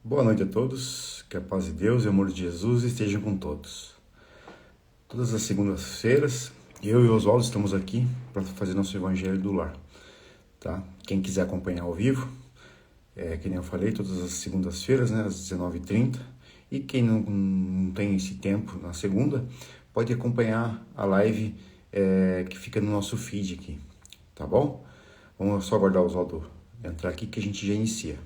Boa noite a todos, que a paz de Deus e o amor de Jesus estejam com todos. Todas as segundas-feiras, eu e o Oswaldo estamos aqui para fazer nosso Evangelho do Lar, tá? Quem quiser acompanhar ao vivo, que nem eu falei, todas as segundas-feiras, né, às 19h30, e quem não tem esse tempo na segunda, pode acompanhar a live que fica no nosso feed aqui, tá bom? Vamos só aguardar o Oswaldo entrar aqui que a gente já inicia.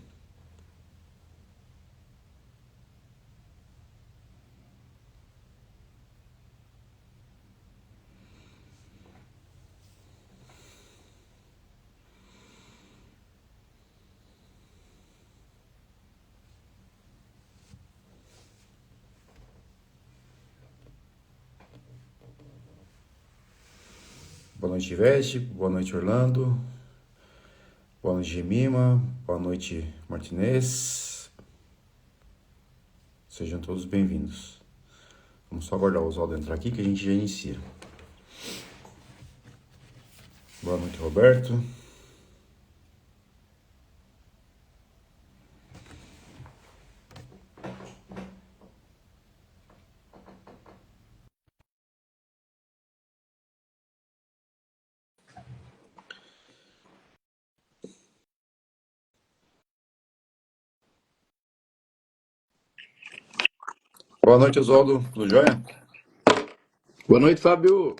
Boa noite, Ivete. Boa noite, Orlando. Boa noite, Gemima. Boa noite, Martinez. Sejam todos bem-vindos. Vamos só aguardar o Oswaldo entrar aqui que a gente já inicia. Boa noite, Roberto. Boa noite, Oswaldo. Tudo jóia? Boa noite, Fábio.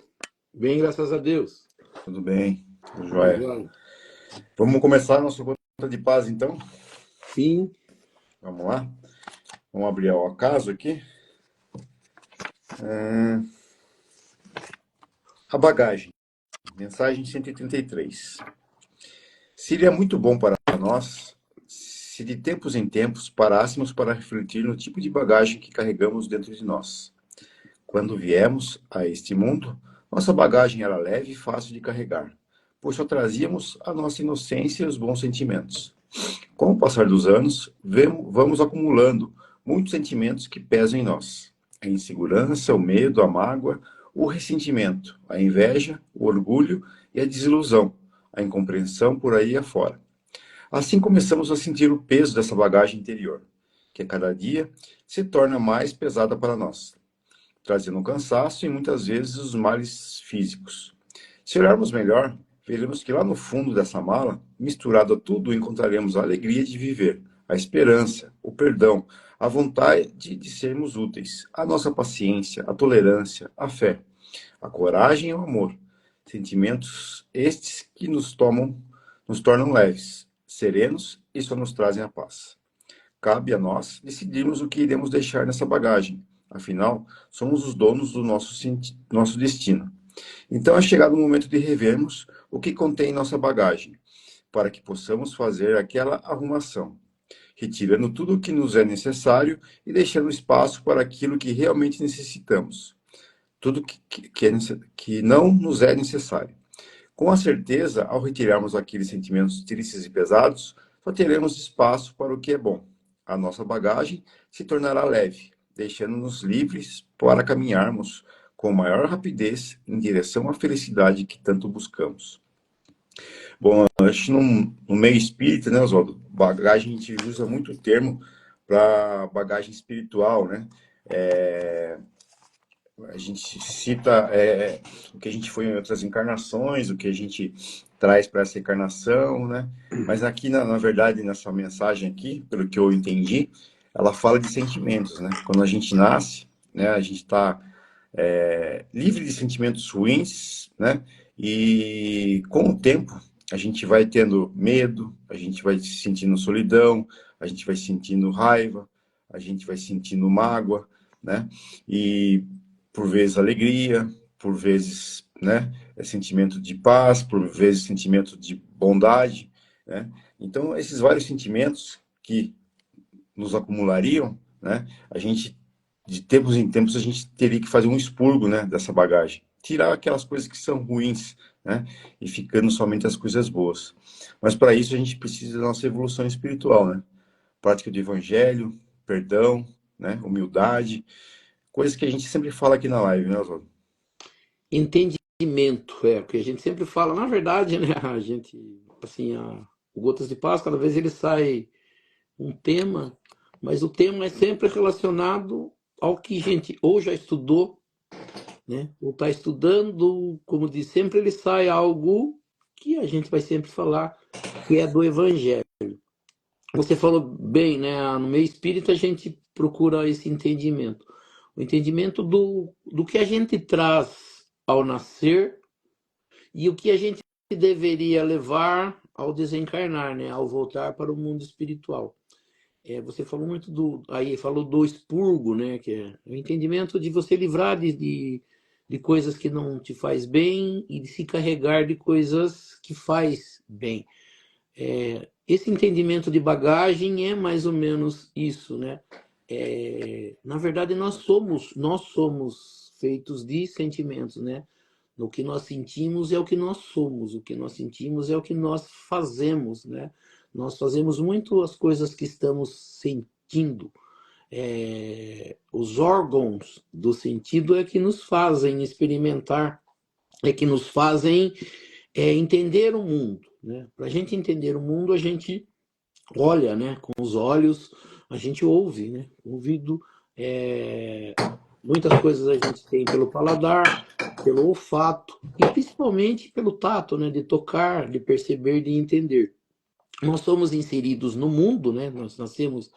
Bem, graças a Deus. Tudo bem, tudo Tudo jóia. jóia? Vamos começar a nossa conta de paz, então? Sim. Vamos lá? Vamos abrir o acaso aqui. A bagagem. Mensagem 133. Seria muito bom para nós se de tempos em tempos parássemos para refletir no tipo de bagagem que carregamos dentro de nós. Quando viemos a este mundo, nossa bagagem era leve e fácil de carregar, pois só trazíamos a nossa inocência e os bons sentimentos. Com o passar dos anos, vamos acumulando muitos sentimentos que pesam em nós: a insegurança, o medo, a mágoa, o ressentimento, a inveja, o orgulho e a desilusão, a incompreensão por aí afora. Assim começamos a sentir o peso dessa bagagem interior, que a cada dia se torna mais pesada para nós, trazendo cansaço e muitas vezes os males físicos. Se olharmos melhor, veremos que lá no fundo dessa mala, misturado a tudo, encontraremos a alegria de viver, a esperança, o perdão, a vontade de sermos úteis, a nossa paciência, a tolerância, a fé, a coragem e o amor. Sentimentos estes que nos tornam leves, serenos e só nos trazem a paz. Cabe a nós decidirmos o que iremos deixar nessa bagagem. Afinal, somos os donos do nosso destino. Então é chegado o momento de revermos o que contém nossa bagagem, para que possamos fazer aquela arrumação, retirando tudo o que nos é necessário e deixando espaço para aquilo que realmente necessitamos, tudo que não nos é necessário. Com a certeza, ao retirarmos aqueles sentimentos tristes e pesados, só teremos espaço para o que é bom. A nossa bagagem se tornará leve, deixando-nos livres para caminharmos com maior rapidez em direção à felicidade que tanto buscamos. Bom, acho que no meio espírita, né, Oswaldo? Bagagem, a gente usa muito o termo para bagagem espiritual, né? A gente cita o que a gente foi em outras encarnações, o que a gente traz para essa encarnação, né? Mas aqui, na verdade, nessa mensagem aqui, pelo que eu entendi, ela fala de sentimentos, né? Quando a gente nasce, né, a gente está livre de sentimentos ruins, né? E com o tempo, a gente vai tendo medo, a gente vai sentindo solidão, a gente vai sentindo raiva, a gente vai sentindo mágoa, né? E por vezes alegria, por vezes, né, sentimento de paz, por vezes sentimento de bondade, né? Então, esses vários sentimentos que nos acumulariam, né, a gente, de tempos em tempos, a gente teria que fazer um expurgo, né, dessa bagagem. Tirar aquelas coisas que são ruins, né, e ficando somente as coisas boas. Mas para isso a gente precisa da nossa evolução espiritual, né? Prática do evangelho, perdão, né, humildade, coisas que a gente sempre fala aqui na live, né, Oswaldo? Entendimento, o que a gente sempre fala. Na verdade, né, a gente, assim, o Gotas de Paz, cada vez ele sai um tema, mas o tema é sempre relacionado ao que a gente ou já estudou, né? Ou está estudando, como diz, sempre ele sai algo que a gente vai sempre falar, que é do Evangelho. Você falou bem, né? No meio espírita a gente procura esse entendimento. O entendimento do que a gente traz ao nascer e o que a gente deveria levar ao desencarnar, né? Ao voltar para o mundo espiritual. Você falou muito aí falou do expurgo, né? Que é o entendimento de você livrar de coisas que não te faz bem e de se carregar de coisas que faz bem. Esse entendimento de bagagem é mais ou menos isso, né? Na verdade, nós somos feitos de sentimentos, né? O que nós sentimos é o que nós somos, o que nós sentimos é o que nós fazemos, né? Nós fazemos muito as coisas que estamos sentindo. Os órgãos do sentido é que nos fazem experimentar, é que nos fazem entender o mundo, né? Para a gente entender o mundo, a gente olha, né? Com os olhos, a gente ouve, né? O ouvido, muitas coisas a gente tem pelo paladar, pelo olfato e principalmente pelo tato, né? De tocar, de perceber, de entender. Nós somos inseridos no mundo, né? Nós nascemos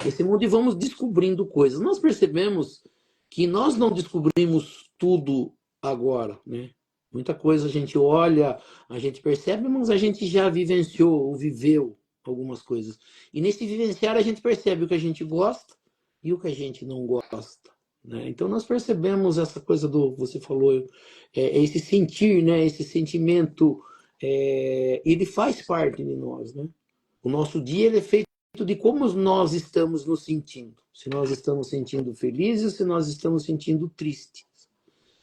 nesse mundo e vamos descobrindo coisas. Nós percebemos que nós não descobrimos tudo agora, né? Muita coisa a gente olha, a gente percebe, mas a gente já vivenciou ou viveu algumas coisas. E nesse vivenciar a gente percebe o que a gente gosta e o que a gente não gosta, né? Então nós percebemos essa coisa você falou, esse sentir, né? Esse sentimento, ele faz parte de nós, né? O nosso dia ele é feito de como nós estamos nos sentindo. Se nós estamos sentindo felizes, se nós estamos sentindo tristes.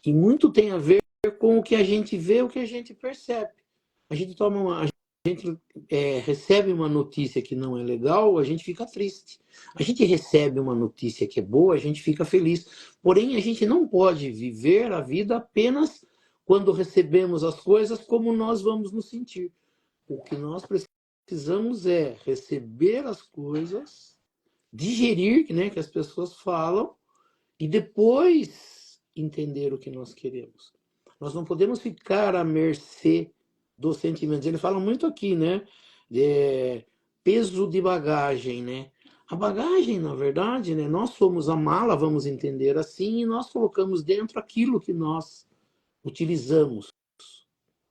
E muito tem a ver com o que a gente vê, o que a gente percebe. A gente recebe uma notícia que não é legal, a gente fica triste. A gente recebe uma notícia que é boa, a gente fica feliz. Porém, a gente não pode viver a vida apenas quando recebemos as coisas como nós vamos nos sentir. O que nós precisamos é receber as coisas, digerir, né, que as pessoas falam, e depois entender o que nós queremos. Nós não podemos ficar à mercê dos sentimentos. Ele fala muito aqui, né? Peso de bagagem, né? A bagagem, na verdade, né? Nós somos a mala, vamos entender assim, e nós colocamos dentro aquilo que nós utilizamos.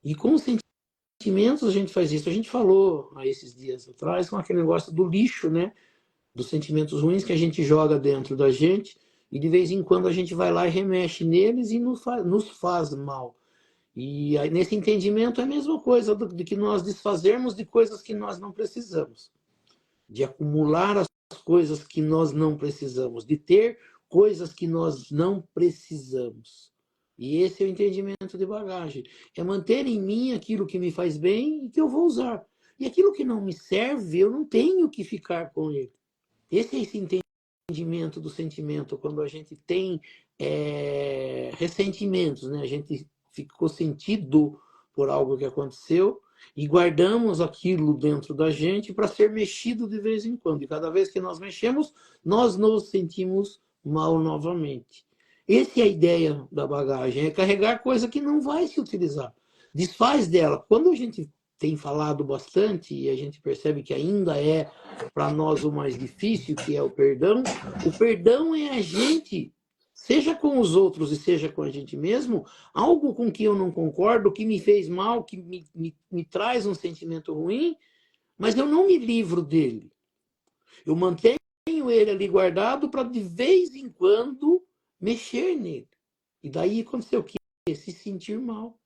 E com os sentimentos a gente faz isso. A gente falou há esses dias atrás com aquele negócio do lixo, né? Dos sentimentos ruins que a gente joga dentro da gente e de vez em quando a gente vai lá e remexe neles e nos faz mal. E aí, nesse entendimento é a mesma coisa de que nós desfazermos de coisas que nós não precisamos, de acumular as coisas que nós não precisamos, de ter coisas que nós não precisamos. E esse é o entendimento de bagagem. É manter em mim aquilo que me faz bem e que eu vou usar. E aquilo que não me serve, eu não tenho que ficar com ele. Esse é esse entendimento do sentimento, quando a gente tem ressentimentos, né? A gente ficou sentido por algo que aconteceu e guardamos aquilo dentro da gente para ser mexido de vez em quando. E cada vez que nós mexemos, nós nos sentimos mal novamente. Essa é a ideia da bagagem, é carregar coisa que não vai se utilizar. Desfaz dela. Quando a gente tem falado bastante e a gente percebe que ainda é para nós o mais difícil, que é o perdão é a gente, seja com os outros e seja com a gente mesmo, algo com que eu não concordo, que me fez mal, que me traz um sentimento ruim, mas eu não me livro dele. Eu mantenho ele ali guardado para de vez em quando mexer nele. E daí aconteceu o quê? Se sentir mal.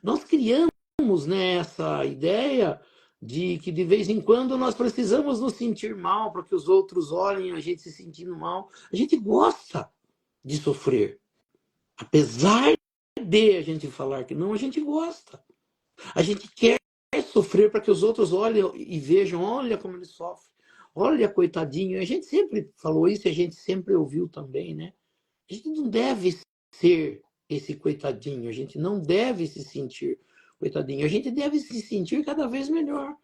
Nós criamos, né, essa ideia de que de vez em quando nós precisamos nos sentir mal para que os outros olhem a gente se sentindo mal. A gente gosta de sofrer. Apesar de a gente falar que não, a gente gosta. A gente quer sofrer para que os outros olhem e vejam, olha como ele sofre. Olha, coitadinho. A gente sempre falou isso e a gente sempre ouviu também, né? A gente não deve ser esse coitadinho, a gente não deve se sentir coitadinho, a gente deve se sentir cada vez melhor.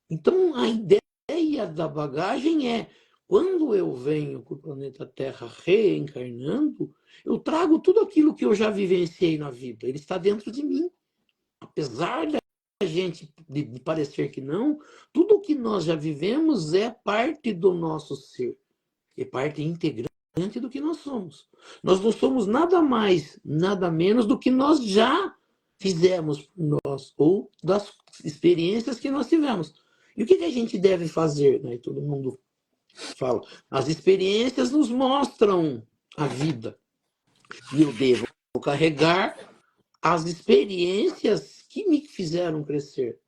Então, a ideia da bagagem é Quando eu venho para o planeta Terra reencarnando, eu trago tudo aquilo que eu já vivenciei na vida. Ele está dentro de mim. Apesar da gente de parecer que não, tudo o que nós já vivemos é parte do nosso ser, é parte integrante do que nós somos. Nós não somos nada mais, nada menos do que nós já fizemos por nós, ou das experiências que nós tivemos. E o que a gente deve fazer? Né? Todo mundo fala. As experiências nos mostram a vida. E eu devo carregar as experiências que me fizeram crescer.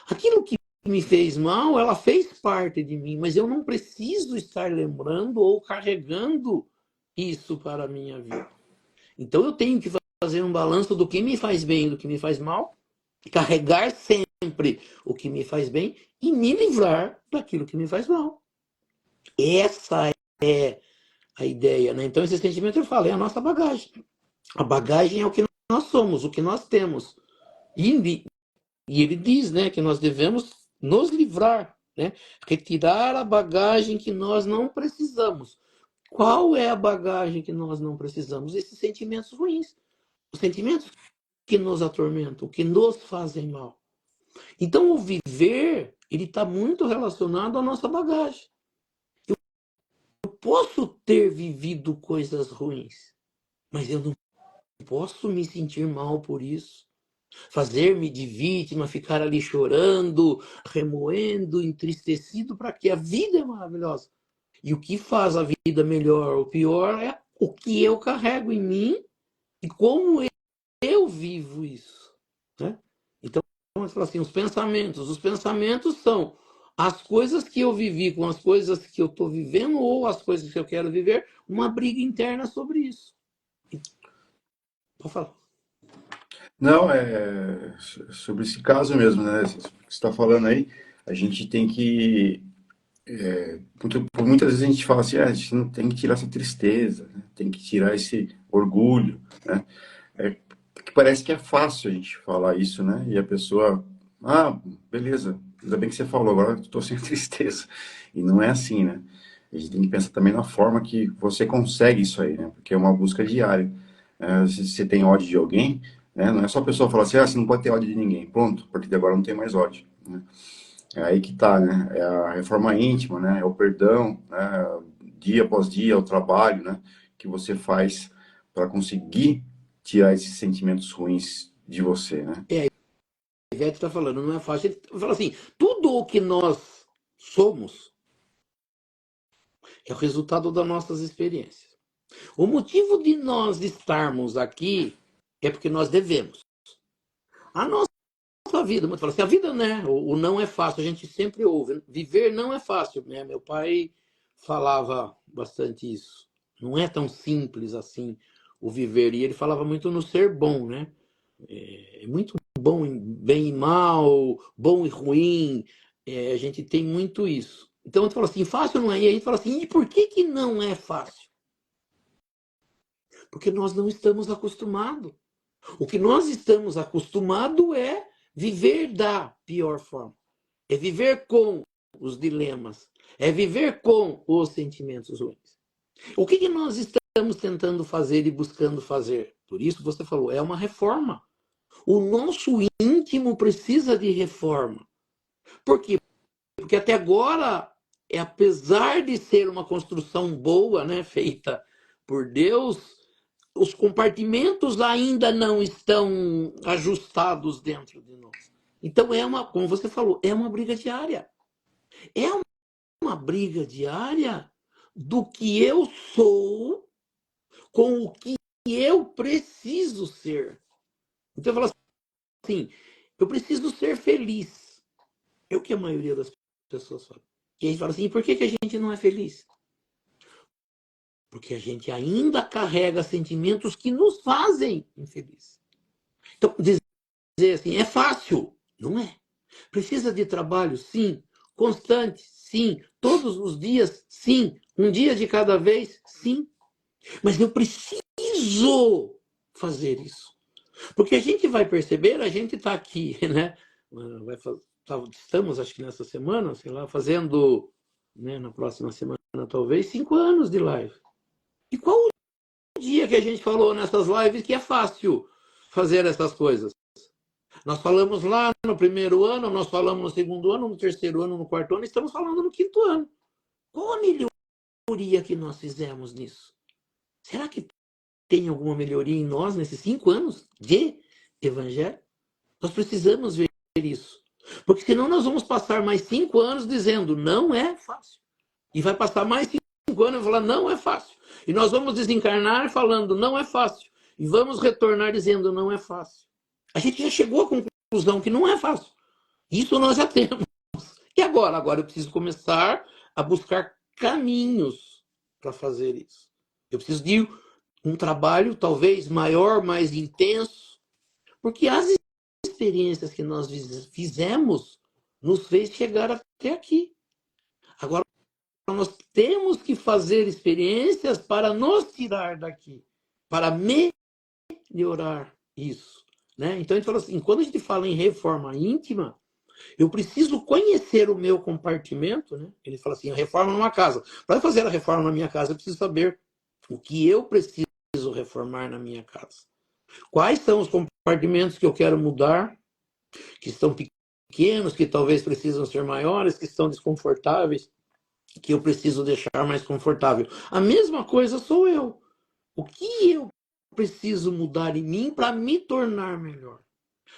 Aquilo que me fez mal, ela fez parte de mim, mas eu não preciso estar lembrando ou carregando isso para a minha vida. Então eu tenho que fazer um balanço do que me faz bem e do que me faz mal, carregar sempre o que me faz bem e me livrar daquilo que me faz mal. Essa é a ideia, né? Então esse sentimento, eu falo, é a nossa bagagem. A bagagem é o que nós somos, o que nós temos. E ele diz, né, que nós devemos nos livrar, né? Retirar a bagagem que nós não precisamos. Qual é a bagagem que nós não precisamos? Esses sentimentos ruins, os sentimentos que nos atormentam, que nos fazem mal. Então, o viver, ele está muito relacionado à nossa bagagem. Eu posso ter vivido coisas ruins, mas eu não posso me sentir mal por isso. Fazer-me de vítima, ficar ali chorando, remoendo, entristecido, para que a vida é maravilhosa. E o que faz a vida melhor ou pior é o que eu carrego em mim e como eu vivo isso. Né? Então, vamos falar assim, os pensamentos são as coisas que eu vivi com as coisas que eu estou vivendo ou as coisas que eu quero viver, uma briga interna sobre isso. Pode falar. Não, sobre esse caso mesmo, né? Que você está falando aí, a gente tem que. Muitas vezes a gente fala assim, a gente não tem que tirar essa tristeza, né? Tem que tirar esse orgulho, né? Que parece que é fácil a gente falar isso, né? E a pessoa, beleza, ainda bem que você falou, agora eu estou sem tristeza. E não é assim, né? A gente tem que pensar também na forma que você consegue isso aí, né? Porque é uma busca diária. Se você tem ódio de alguém, né? Não é só a pessoa falar assim, você não pode ter ódio de ninguém. Pronto, a partir de agora não tem mais ódio, né? É aí que tá, né? É a reforma íntima, né? É o perdão, né? Dia após dia, o trabalho, né? Que você faz para conseguir tirar esses sentimentos ruins de você, né? A Ivete está falando, não é fácil. Ele fala assim, tudo o que nós somos é o resultado das nossas experiências. O motivo de nós estarmos aqui é porque nós devemos. A nossa vida, muito fala assim, a vida, né? O não é fácil, a gente sempre ouve. Viver não é fácil, né? Meu pai falava bastante isso. Não é tão simples assim o viver. E ele falava muito no ser bom, né? É muito bom, bem e mal, bom e ruim. A gente tem muito isso. Então a gente fala assim, fácil não é? E aí a gente fala assim, e por que que não é fácil? Porque nós não estamos acostumados. O que nós estamos acostumados é viver da pior forma. É viver com os dilemas. É viver com os sentimentos ruins. O que nós estamos tentando fazer e buscando fazer? Por isso você falou, é uma reforma. O nosso íntimo precisa de reforma. Por quê? Porque até agora, apesar de ser uma construção boa, né, feita por Deus, os compartimentos ainda não estão ajustados dentro de nós. Então como você falou, é uma briga diária. É uma briga diária do que eu sou com o que eu preciso ser. Então eu falo assim, eu preciso ser feliz. É o que a maioria das pessoas fala. E a gente fala assim, por que a gente não é feliz? Porque a gente ainda carrega sentimentos que nos fazem infelizes. Então, dizer assim, é fácil. Não é. Precisa de trabalho? Sim. Constante? Sim. Todos os dias? Sim. Um dia de cada vez? Sim. Mas eu preciso fazer isso. Porque a gente vai perceber, a gente está aqui, né? Estamos, acho que nessa semana, sei lá, fazendo né? Na próxima semana, talvez, 5 anos de live. E qual o dia que a gente falou nessas lives que é fácil fazer essas coisas? Nós falamos lá no primeiro ano, nós falamos no segundo ano, no terceiro ano, no quarto ano, estamos falando no quinto ano. Qual a melhoria que nós fizemos nisso? Será que tem alguma melhoria em nós nesses 5 anos de evangelho? Nós precisamos ver isso. Porque senão nós vamos passar mais 5 anos dizendo não é fácil. E vai passar mais 5 anos e falar não é fácil. E nós vamos desencarnar falando não é fácil. E vamos retornar dizendo não é fácil. A gente já chegou à conclusão que não é fácil. Isso nós já temos. E agora? Agora eu preciso começar a buscar caminhos para fazer isso. Eu preciso de um trabalho talvez maior, mais intenso, porque as experiências que nós fizemos nos fez chegar até aqui. Agora nós temos que fazer experiências para nos tirar daqui, para melhorar isso, né? Então a gente fala assim, quando a gente fala em reforma íntima, eu preciso conhecer o meu compartimento, né? Ele fala assim, a reforma numa casa. Para fazer a reforma na minha casa, eu preciso saber o que eu preciso reformar na minha casa. Quais são os compartimentos que eu quero mudar, que estão pequenos, que talvez precisam ser maiores, que estão desconfortáveis, que eu preciso deixar mais confortável. A mesma coisa sou eu. O que eu preciso mudar em mim para me tornar melhor?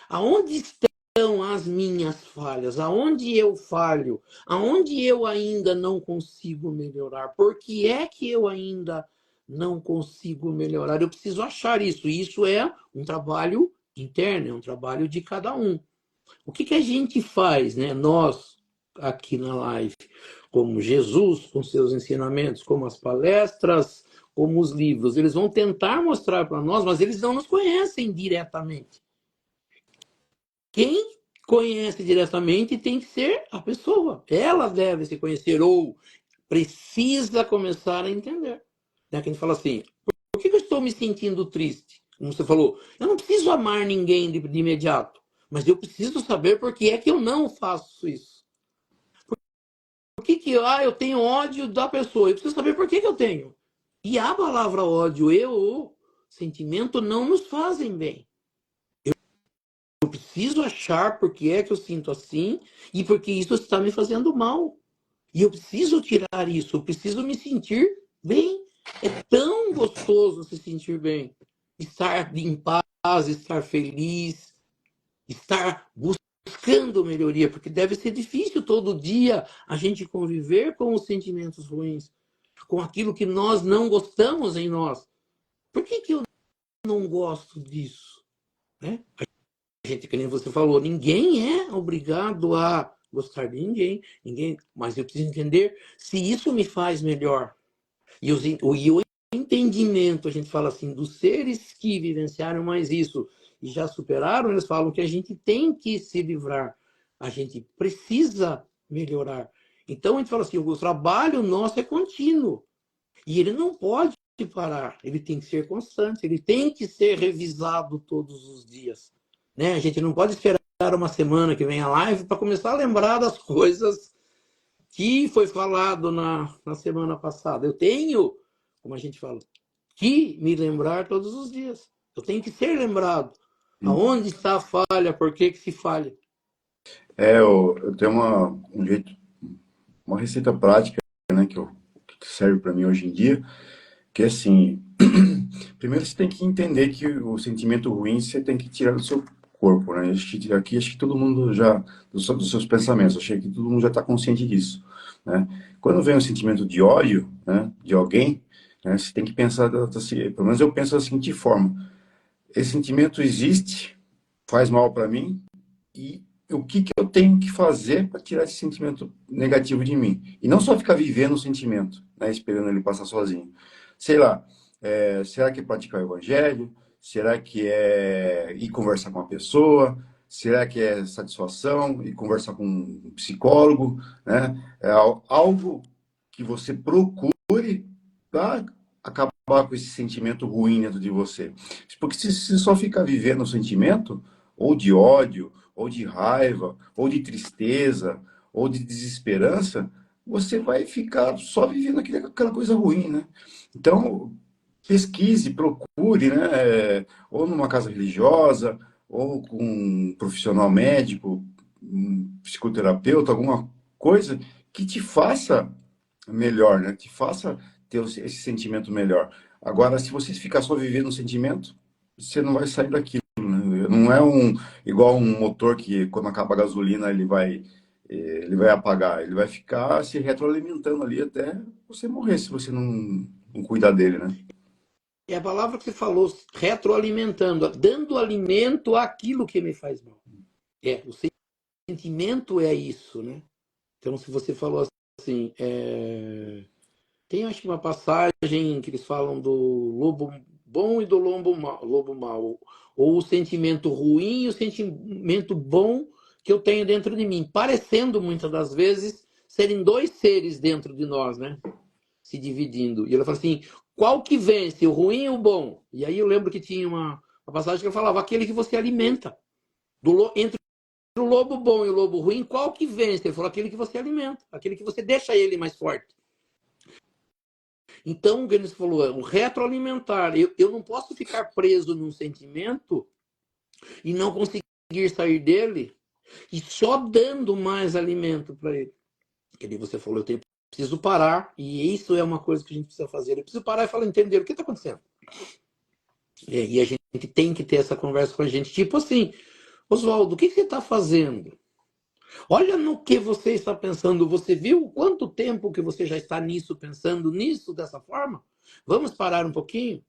Aonde estão as minhas falhas? Aonde eu falho? Aonde eu ainda não consigo melhorar? Por que é que eu ainda não consigo melhorar? Eu preciso achar isso. Isso é um trabalho interno, é um trabalho de cada um. O que que a gente faz, né? Nós, aqui na live, como Jesus, com seus ensinamentos, como as palestras, como os livros, eles vão tentar mostrar para nós, mas eles não nos conhecem diretamente. Quem conhece diretamente tem que ser a pessoa. Ela deve se conhecer ou precisa começar a entender. Né? Que a gente fala assim, por que eu estou me sentindo triste? Como você falou, eu não preciso amar ninguém de imediato, mas eu preciso saber por que é que eu não faço isso. Por que eu tenho ódio da pessoa? Eu preciso saber por que eu tenho. E a palavra ódio e o sentimento não nos fazem bem. Eu preciso achar por que é que eu sinto assim e porque isso está me fazendo mal. E eu preciso tirar isso, eu preciso me sentir bem. É tão gostoso se sentir bem. Estar em paz, estar feliz, estar buscando melhoria, porque deve ser difícil todo dia a gente conviver com os sentimentos ruins, com aquilo que nós não gostamos em nós. Por que que eu não gosto disso? Né? A gente, que nem você falou, ninguém é obrigado a gostar de ninguém, mas eu preciso entender se isso me faz melhor. E o entendimento, a gente fala assim, dos seres que vivenciaram mais isso e já superaram, eles falam que a gente tem que se livrar, a gente precisa melhorar. Então a gente fala assim, o trabalho nosso é contínuo e ele não pode parar, ele tem que ser constante, ele tem que ser revisado todos os dias. Né? A gente não pode esperar uma semana que vem a live para começar a lembrar das coisas que foi falado na semana passada. Eu tenho, como a gente fala, que me lembrar todos os dias. Eu tenho que ser lembrado. Aonde está a falha? Por que que se falha? Eu tenho um jeito, uma receita prática, né, que serve para mim hoje em dia, que é assim, primeiro você tem que entender que o sentimento ruim você tem que tirar do seu corpo, né? Aqui acho que todo mundo já, dos seus pensamentos, achei que todo mundo já está consciente disso, né? Quando vem um sentimento de ódio, né, de alguém, né, você tem que pensar, assim, pelo menos eu penso da seguinte forma, esse sentimento existe, faz mal para mim, e o que eu tenho que fazer para tirar esse sentimento negativo de mim? E não só ficar vivendo o sentimento, né, esperando ele passar sozinho. Sei lá, será que é praticar o evangelho? Será que é ir conversar com uma pessoa? Será que é satisfação e conversar com um psicólogo? Né? É algo que você procure para acabar com esse sentimento ruim dentro de você. Porque se você só ficar vivendo o sentimento, ou de ódio, ou de raiva, ou de tristeza, ou de desesperança, você vai ficar só vivendo aquela coisa ruim, né? Então, pesquise, procure, né? Ou numa casa religiosa, ou com um profissional médico, um psicoterapeuta, alguma coisa que te faça melhor, né? Te faça ter esse sentimento melhor. Agora, se você ficar só vivendo um sentimento, você não vai sair daquilo, né? Não é igual um motor que quando acaba a gasolina ele vai apagar, ele vai ficar se retroalimentando ali até você morrer, se você não cuidar dele, né? É a palavra que você falou, retroalimentando, dando alimento àquilo que me faz mal. O sentimento é isso, né? Então, se você falou assim, tem acho que uma passagem que eles falam do lobo bom e do lobo mau, ou o sentimento ruim e o sentimento bom que eu tenho dentro de mim, parecendo muitas das vezes serem dois seres dentro de nós, né? Se dividindo. E ela fala assim, qual que vence, o ruim ou o bom? E aí eu lembro que tinha uma passagem que eu falava, aquele que você alimenta. Entre o lobo bom e o lobo ruim, qual que vence? Ele falou, aquele que você alimenta, aquele que você deixa ele mais forte. Então, o que ele falou, o retroalimentar. Eu não posso ficar preso num sentimento e não conseguir sair dele e só dando mais alimento para ele. Que nem você falou, preciso parar, e isso é uma coisa que a gente precisa fazer. Eu preciso parar e falar, entender o que está acontecendo. E a gente tem que ter essa conversa com a gente, tipo assim, Oswaldo, o que você está fazendo? Olha no que você está pensando. Você viu quanto tempo que você já está nisso, pensando nisso dessa forma? Vamos parar um pouquinho?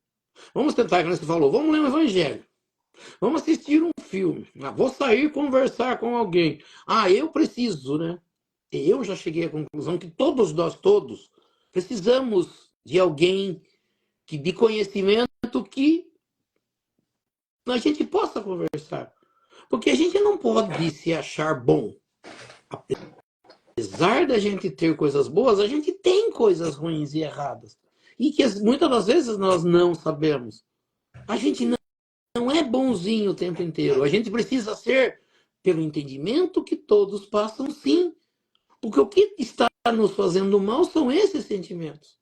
Vamos tentar, como você falou, vamos ler o Evangelho. Vamos assistir um filme. Vou sair conversar com alguém. Eu preciso, né? Eu já cheguei à conclusão que todos nós, todos, precisamos de alguém de conhecimento que a gente possa conversar. Porque a gente não pode se achar bom. Apesar da gente ter coisas boas, a gente tem coisas ruins e erradas. E que muitas das vezes nós não sabemos. A gente não é bonzinho o tempo inteiro. A gente precisa ser pelo entendimento que todos passam, sim. Porque o que está nos fazendo mal são esses sentimentos.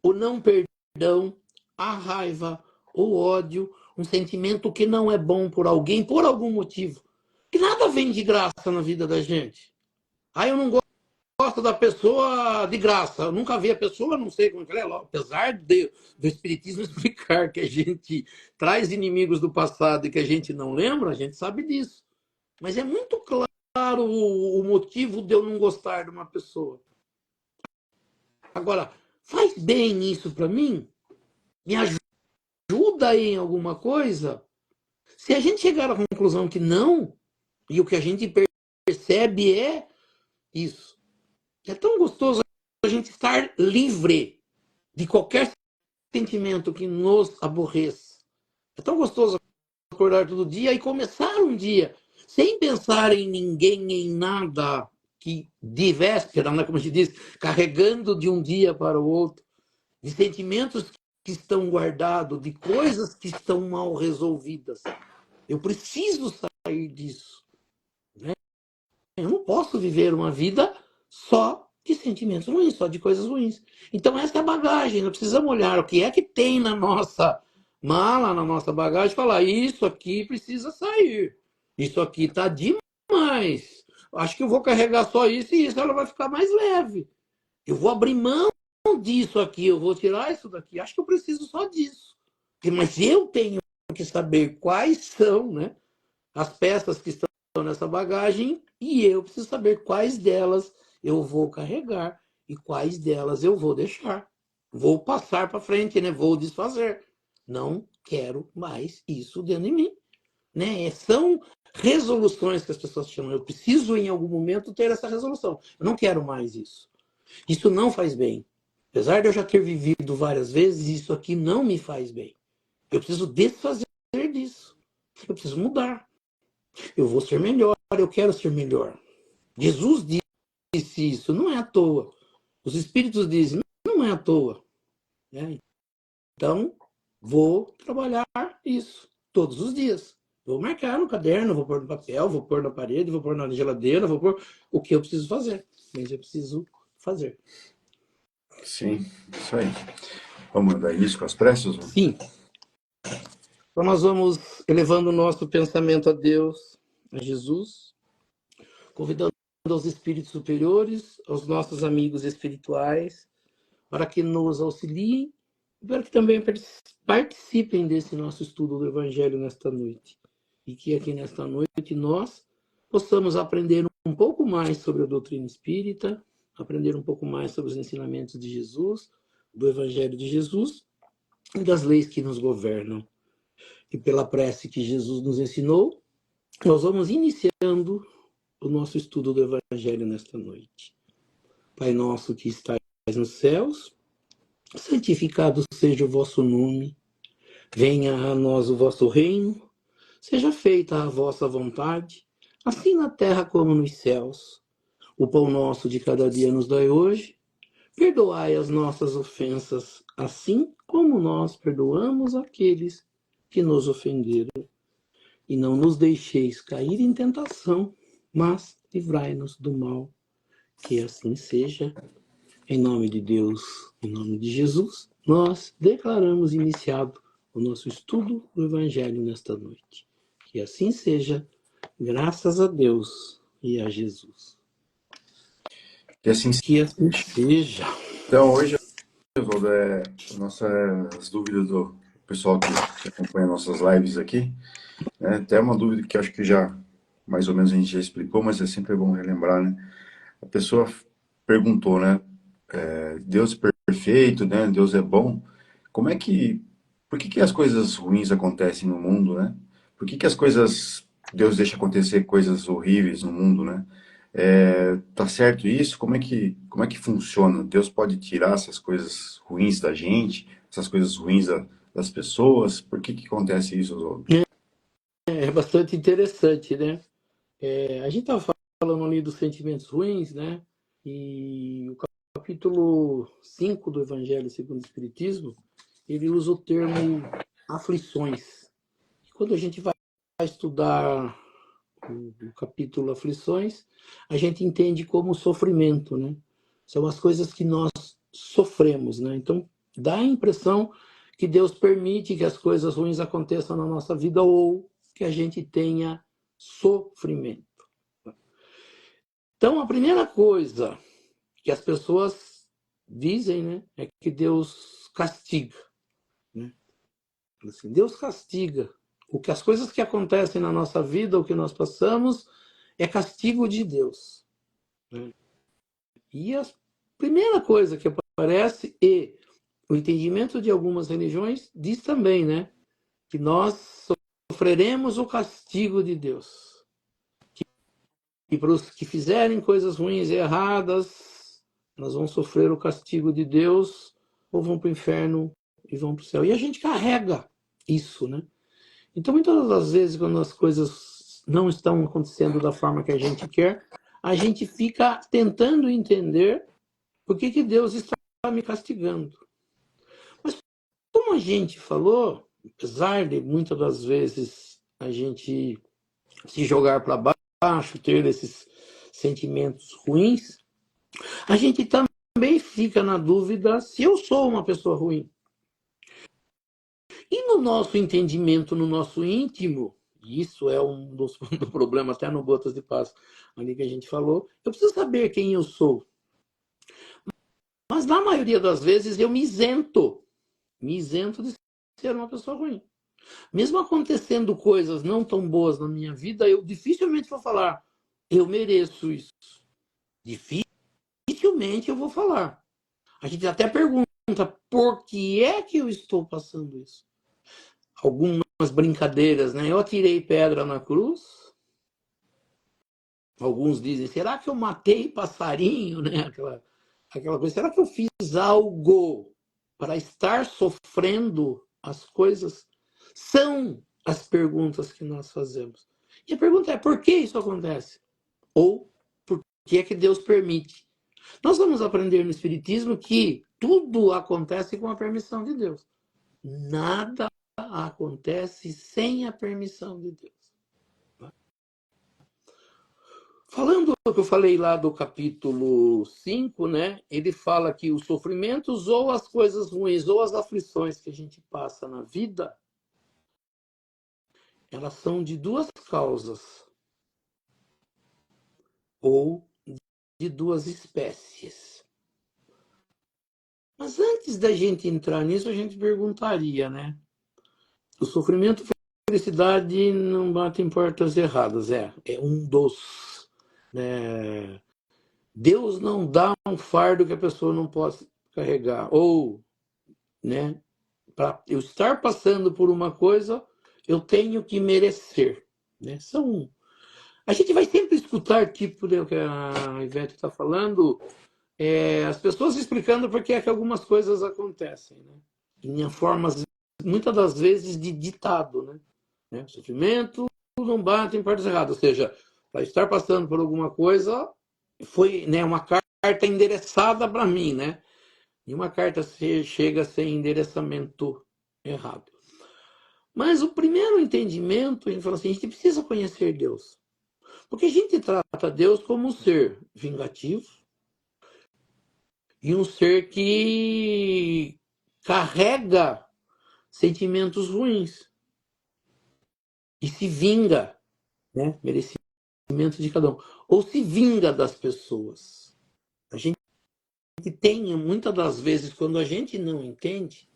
O não perdão, a raiva, o ódio, um sentimento que não é bom por alguém, por algum motivo. Que nada vem de graça na vida da gente. Eu não gosto da pessoa de graça. Eu nunca vi a pessoa, não sei como é que ela é. Apesar do Espiritismo explicar que a gente traz inimigos do passado e que a gente não lembra, a gente sabe disso. Mas é muito claro o motivo de eu não gostar de uma pessoa. Agora, faz bem isso para mim? Me ajuda em alguma coisa? Se a gente chegar à conclusão que não, e o que a gente percebe é isso. É tão gostoso a gente estar livre de qualquer sentimento que nos aborreça. É tão gostoso acordar todo dia e começar um dia sem pensar em ninguém, em nada, que de véspera, né, como a gente diz, carregando de um dia para o outro, de sentimentos que estão guardados, de coisas que estão mal resolvidas. Eu preciso sair disso. Né? Eu não posso viver uma vida só de sentimentos ruins, só de coisas ruins. Então, essa é a bagagem. Nós precisamos olhar o que é que tem na nossa mala, na nossa bagagem, e falar: isso aqui precisa sair. Isso aqui está demais. Acho que eu vou carregar só isso e isso ela vai ficar mais leve. Eu vou abrir mão disso aqui, eu vou tirar isso daqui. Acho que eu preciso só disso. Mas eu tenho que saber quais são, né, as peças que estão nessa bagagem e eu preciso saber quais delas eu vou carregar e quais delas eu vou deixar. Vou passar para frente, né? Vou desfazer. Não quero mais isso dentro de mim. Né? São resoluções que as pessoas chamam. Eu preciso, em algum momento, ter essa resolução. Eu não quero mais isso. Isso não faz bem. Apesar de eu já ter vivido várias vezes, isso aqui não me faz bem. Eu preciso desfazer disso. Eu preciso mudar. Eu vou ser melhor, eu quero ser melhor. Jesus disse isso, não é à toa. Os Espíritos dizem, não é à toa. Né? Então, vou trabalhar isso todos os dias. Vou marcar no caderno, vou pôr no papel, vou pôr na parede, vou pôr na geladeira, vou pôr o que eu preciso fazer. Mas eu preciso fazer. Sim, isso aí. Vamos dar início com as preces? Sim. Então nós vamos elevando o nosso pensamento a Deus, a Jesus, convidando aos espíritos superiores, aos nossos amigos espirituais, para que nos auxiliem e para que também participem desse nosso estudo do Evangelho nesta noite. E que aqui nesta noite nós possamos aprender um pouco mais sobre a doutrina espírita, aprender um pouco mais sobre os ensinamentos de Jesus, do Evangelho de Jesus e das leis que nos governam. E pela prece que Jesus nos ensinou, nós vamos iniciando o nosso estudo do Evangelho nesta noite. Pai nosso que estais nos céus, santificado seja o vosso nome, venha a nós o vosso reino, seja feita a vossa vontade, assim na terra como nos céus. O pão nosso de cada dia nos dai hoje, perdoai as nossas ofensas, assim como nós perdoamos aqueles que nos ofenderam. E não nos deixeis cair em tentação, mas livrai-nos do mal. Que assim seja. Em nome de Deus, em nome de Jesus, nós declaramos iniciado o nosso estudo do Evangelho nesta noite. Que assim seja, graças a Deus e a Jesus. Que assim Que assim seja. Então, hoje, Oswaldo, nossas dúvidas do pessoal que acompanha nossas lives aqui, né? Até uma dúvida que acho que já, mais ou menos, a gente já explicou, mas é sempre bom relembrar, né? A pessoa perguntou, né? Deus é perfeito, né? Deus é bom. Como é que... Por que que as coisas ruins acontecem no mundo, né? Por que que as coisas... Deus deixa acontecer coisas horríveis no mundo, né? Tá certo isso? Como é que funciona? Deus pode tirar essas coisas ruins da gente, essas coisas ruins das pessoas? Por que que acontece isso, Oswaldo? É bastante interessante, né? A gente estava falando ali dos sentimentos ruins, né? E o capítulo 5 do Evangelho segundo o Espiritismo, ele usa o termo aflições. E quando a gente vai estudar o capítulo aflições, a gente entende como sofrimento, né? São as coisas que nós sofremos, né? Então, dá a impressão que Deus permite que as coisas ruins aconteçam na nossa vida ou que a gente tenha sofrimento. Então, a primeira coisa que as pessoas dizem, né, é que Deus castiga, né? Assim, Deus castiga. As coisas que acontecem na nossa vida, o que nós passamos, é castigo de Deus, né? E a primeira coisa que aparece, e o entendimento de algumas religiões diz também, né, que nós sofreremos o castigo de Deus. E para os que fizerem coisas ruins e erradas, nós vamos sofrer o castigo de Deus, ou vão para o inferno e vão para o céu. E a gente carrega isso, né? Então, muitas das vezes, quando as coisas não estão acontecendo da forma que a gente quer, a gente fica tentando entender por que que Deus está me castigando. Mas, como a gente falou, apesar de muitas das vezes a gente se jogar para baixo, ter esses sentimentos ruins, a gente também fica na dúvida se eu sou uma pessoa ruim. E no nosso entendimento, no nosso íntimo, isso é um dos do problemas até no Gotas de Paz, ali que a gente falou, eu preciso saber quem eu sou. Mas na maioria das vezes eu me isento de ser uma pessoa ruim. Mesmo acontecendo coisas não tão boas na minha vida, eu dificilmente vou falar, eu mereço isso. Dificilmente eu vou falar. A gente até pergunta, por que é que eu estou passando isso? Algumas brincadeiras, né? Eu atirei pedra na cruz. Alguns dizem, será que eu matei passarinho, né? Aquela coisa. Será que eu fiz algo para estar sofrendo as coisas? São as perguntas que nós fazemos. E a pergunta é, por que isso acontece? Ou, por que é que Deus permite? Nós vamos aprender no Espiritismo que tudo acontece com a permissão de Deus. Nada acontece sem a permissão de Deus. Falando do que eu falei lá do capítulo 5, né? Ele fala que os sofrimentos ou as coisas ruins ou as aflições que a gente passa na vida, elas são de duas causas ou de duas espécies. Mas antes da gente entrar nisso, a gente perguntaria, né? O sofrimento e a felicidade não batem portas erradas, é um dos. Né? Deus não dá um fardo que a pessoa não possa carregar. Ou, né, para eu estar passando por uma coisa, eu tenho que merecer. Né? A gente vai sempre escutar, tipo, né, o que a Ivete está falando, as pessoas explicando por que é que algumas coisas acontecem. Né? Em formas, muitas das vezes, de ditado. Né? Sofrimento não bate em portas erradas. Ou seja, para estar passando por alguma coisa, foi, né, uma carta endereçada para mim, né? E uma carta chega sem endereçamento errado. Mas o primeiro entendimento, a gente fala assim, a gente precisa conhecer Deus. Porque a gente trata Deus como um ser vingativo e um ser que carrega sentimentos ruins e se vinga, né? Merecimento de cada um. Ou se vinga das pessoas. A gente tem, muitas das vezes, quando a gente não entende,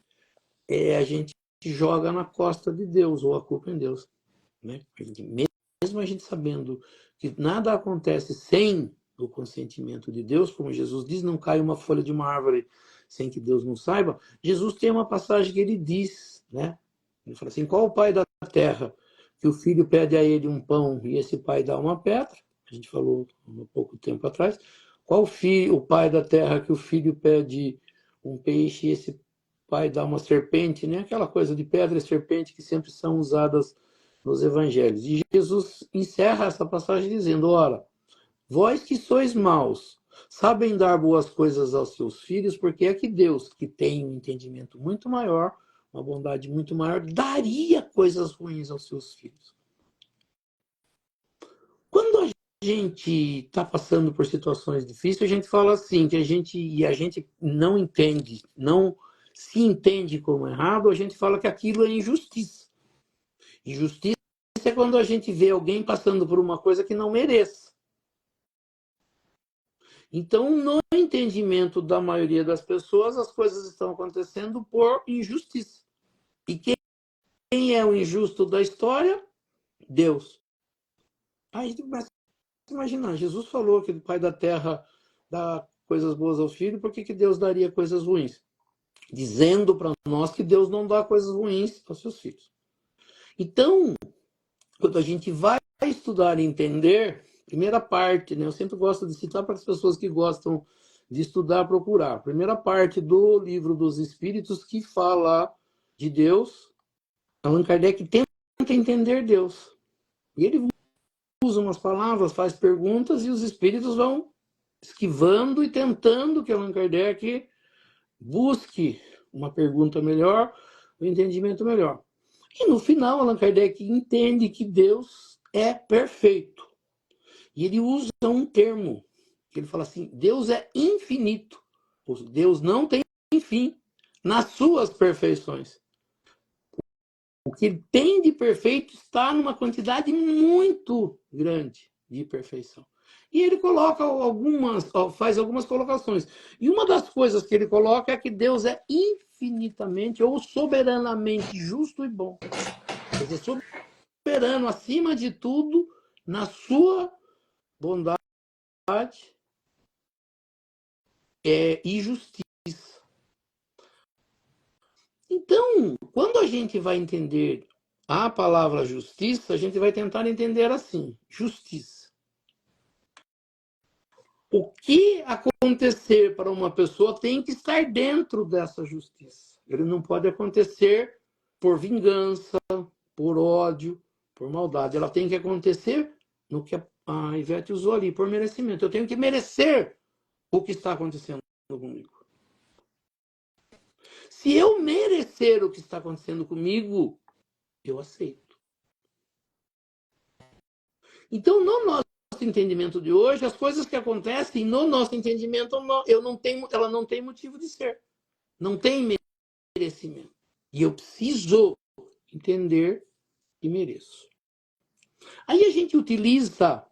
a gente joga na costa de Deus, ou a culpa em Deus. Né? Mesmo a gente sabendo que nada acontece sem o consentimento de Deus, como Jesus diz, não cai uma folha de uma árvore sem que Deus não saiba. Jesus tem uma passagem que ele diz, né? Ele fala assim, qual o pai da terra que o filho pede a ele um pão e esse pai dá uma pedra? A gente falou há pouco tempo atrás. Qual o pai da terra que o filho pede um peixe e esse pai dá uma serpente, né? Aquela coisa de pedra e serpente que sempre são usadas nos evangelhos. E Jesus encerra essa passagem dizendo, ora, vós que sois maus, sabem dar boas coisas aos seus filhos, porque é que Deus, que tem um entendimento muito maior, uma bondade muito maior, daria coisas ruins aos seus filhos. Quando a gente está passando por situações difíceis, a gente fala assim, que a gente não entende, não se entende como errado, a gente fala que aquilo é injustiça. Injustiça é quando a gente vê alguém passando por uma coisa que não mereça. Então, no entendimento da maioria das pessoas, as coisas estão acontecendo por injustiça. E quem é o injusto da história? Deus. Aí começa a imaginar, Jesus falou que o Pai da Terra dá coisas boas ao filho, por que Deus daria coisas ruins? Dizendo para nós que Deus não dá coisas ruins aos seus filhos. Então, quando a gente vai estudar e entender, primeira parte, né? Eu sempre gosto de citar para as pessoas que gostam de estudar, procurar. Primeira parte do Livro dos Espíritos, que fala de Deus. Allan Kardec tenta entender Deus. E ele usa umas palavras, faz perguntas, e os espíritos vão esquivando e tentando que Allan Kardec busque uma pergunta melhor, um entendimento melhor. E no final, Allan Kardec entende que Deus é perfeito. E ele usa um termo, que ele fala assim, Deus é infinito. Deus não tem fim nas suas perfeições. O que ele tem de perfeito está numa quantidade muito grande de perfeição. E ele coloca faz algumas colocações. E uma das coisas que ele coloca é que Deus é infinitamente ou soberanamente justo e bom. Quer dizer, soberano acima de tudo na sua bondade e justiça. Então, quando a gente vai entender a palavra justiça, a gente vai tentar entender assim: justiça. O que acontecer para uma pessoa tem que estar dentro dessa justiça. Ele não pode acontecer por vingança, por ódio, por maldade. Ela tem que acontecer no que a Ivete usou ali, por merecimento. Eu tenho que merecer o que está acontecendo comigo. Se eu merecer o que está acontecendo comigo, eu aceito. Então, no nosso entendimento de hoje, as coisas que acontecem no nosso entendimento, ela não tem motivo de ser. Não tem merecimento. E eu preciso entender que mereço. Aí a gente utiliza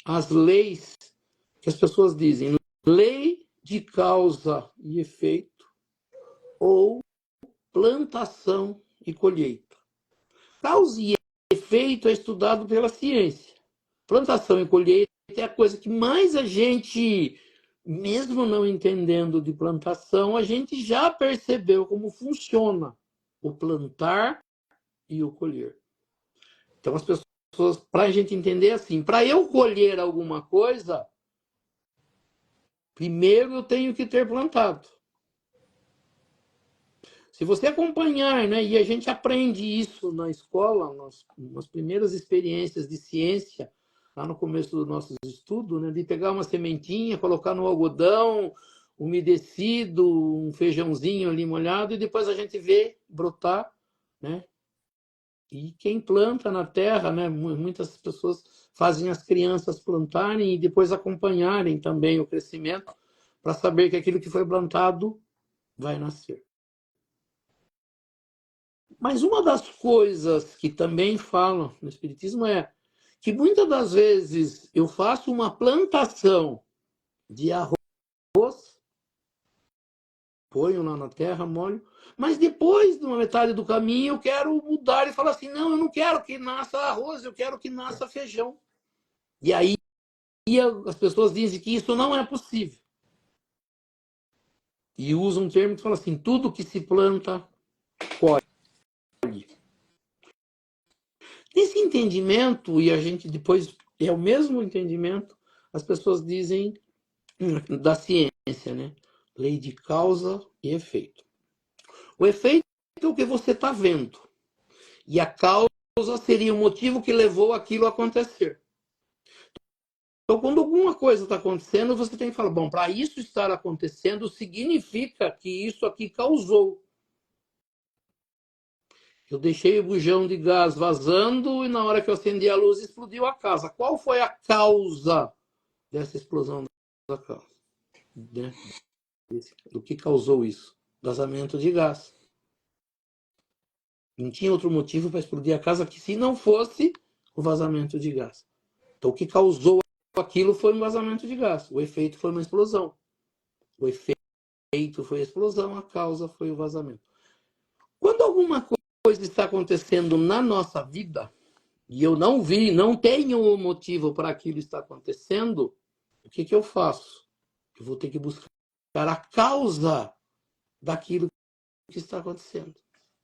as leis que as pessoas dizem, lei de causa e efeito ou plantação e colheita. Causa e efeito é estudado pela ciência. Plantação e colheita é a coisa que mais a gente, mesmo não entendendo de plantação, a gente já percebeu como funciona o plantar e o colher. Então, as pessoas, para a gente entender assim, para eu colher alguma coisa, primeiro eu tenho que ter plantado. Se você acompanhar, né, e a gente aprende isso na escola, nas primeiras experiências de ciência, lá no começo dos nossos estudos, né, de pegar uma sementinha, colocar no algodão, umedecido, um feijãozinho ali molhado, e depois a gente vê brotar, né? E quem planta na terra, né, muitas pessoas fazem as crianças plantarem e depois acompanharem também o crescimento para saber que aquilo que foi plantado vai nascer. Mas uma das coisas que também falam no Espiritismo é que muitas das vezes eu faço uma plantação de arroz, ponho lá na terra, molho, mas depois, numa metade do caminho, eu quero mudar e falar assim, não, eu não quero que nasça arroz, eu quero que nasça feijão. E aí as pessoas dizem que isso não é possível. E usam um termo que fala assim, tudo que se planta, colhe. Nesse entendimento, e a gente depois é o mesmo entendimento, as pessoas dizem da ciência, né? Lei de causa e efeito. O efeito é o que você está vendo. E a causa seria o motivo que levou aquilo a acontecer. Então, quando alguma coisa está acontecendo, você tem que falar, bom, para isso estar acontecendo, significa que isso aqui causou. Eu deixei o bujão de gás vazando e na hora que eu acendi a luz explodiu a casa. Qual foi a causa dessa explosão da casa? Né? Do que causou isso? Vazamento de gás. Não tinha outro motivo para explodir a casa que se não fosse o vazamento de gás. Então, o que causou aquilo foi um vazamento de gás. O efeito foi uma explosão. O efeito foi a explosão, a causa foi o vazamento. Quando alguma coisa está acontecendo na nossa vida, e eu não vi, não tenho o motivo para aquilo estar acontecendo, o que eu faço? Eu vou ter que buscar a causa daquilo que está acontecendo.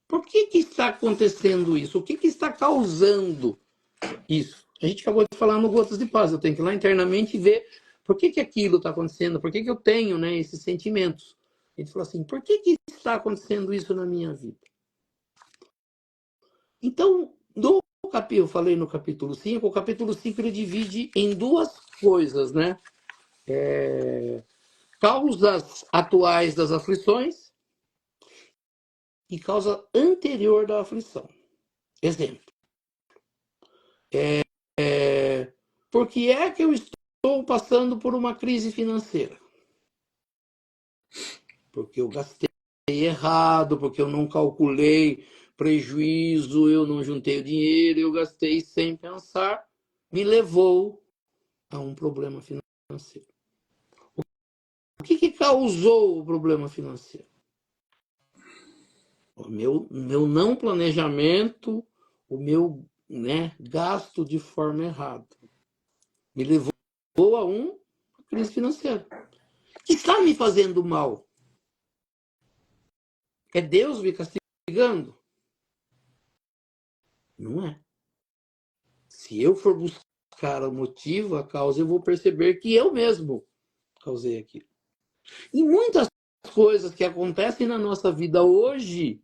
Por que está acontecendo isso? O que está causando isso? A gente acabou de falar no Gotas de Paz. Eu tenho que ir lá internamente e ver por que aquilo está acontecendo, por que eu tenho, né, esses sentimentos. A gente falou assim, por que está acontecendo isso na minha vida? Então, eu falei no capítulo 5, o capítulo 5 ele divide em duas coisas, né? Causas atuais das aflições e causa anterior da aflição. Exemplo. Por que é que eu estou passando por uma crise financeira? Porque eu gastei errado, porque eu não calculei prejuízo, eu não juntei o dinheiro, eu gastei sem pensar, me levou a um problema financeiro. O que causou o problema financeiro? O meu não planejamento, o meu, né, gasto de forma errada. Me levou a uma crise financeira. Que está me fazendo mal? É Deus me castigando? Não é. Se eu for buscar o motivo, a causa, eu vou perceber que eu mesmo causei aquilo. E muitas coisas que acontecem na nossa vida hoje,